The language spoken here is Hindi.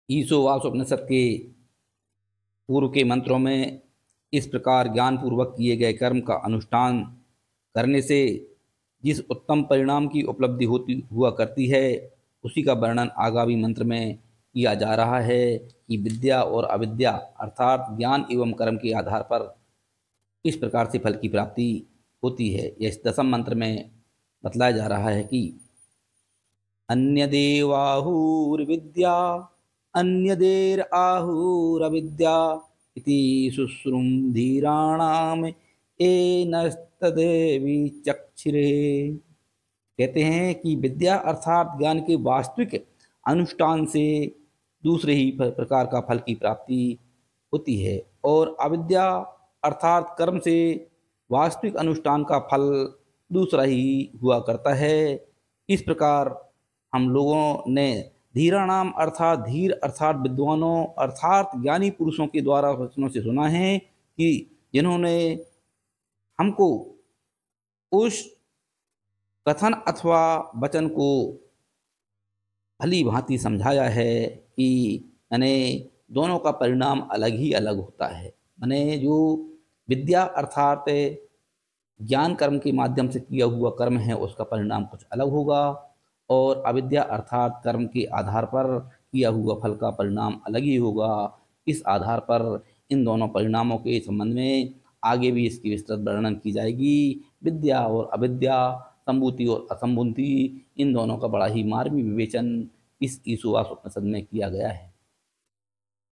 ईशोवासोपनिषद के पूर्व के मंत्रों में इस प्रकार ज्ञानपूर्वक किए गए कर्म का अनुष्ठान करने से जिस उत्तम परिणाम की उपलब्धि होती हुआ करती है, उसी का वर्णन आगामी मंत्र में किया जा रहा है कि विद्या और अविद्या अर्थात ज्ञान एवं कर्म के आधार पर इस प्रकार से फल की प्राप्ति होती है। यह इस दसम मंत्र में बतलाया जा रहा है कि अन्यदेवाहुर्विद्या अन्यदेराहुरविद्या इति शुश्रुम धीराणाम एनस्तदेवी चक्षुरे। कहते हैं कि विद्या अर्थात ज्ञान के वास्तविक अनुष्ठान से दूसरे ही प्रकार का फल की प्राप्ति होती है और अविद्या अर्थात कर्म से वास्तविक अनुष्ठान का फल दूसरा ही हुआ करता है। इस प्रकार हम लोगों ने धीराणाम अर्थात धीर अर्थात विद्वानों अर्थात ज्ञानी पुरुषों के द्वारा वचनों से सुना है कि जिन्होंने हमको उस कथन अथवा वचन को भली भांति समझाया है कि यानी दोनों का परिणाम अलग ही अलग होता है। माने जो विद्या अर्थात ज्ञान कर्म के माध्यम से किया हुआ कर्म है उसका परिणाम कुछ अलग होगा और अविद्या अर्थात कर्म के आधार पर किया हुआ फल का परिणाम अलग ही होगा। इस आधार पर इन दोनों परिणामों के संबंध में आगे भी इसकी विस्तृत वर्णन की जाएगी। विद्या और अविद्या, संभूति और असंभूति, इन दोनों का बड़ा ही मार्मिक विवेचन इस ईशोवास उपनिषद में किया गया है।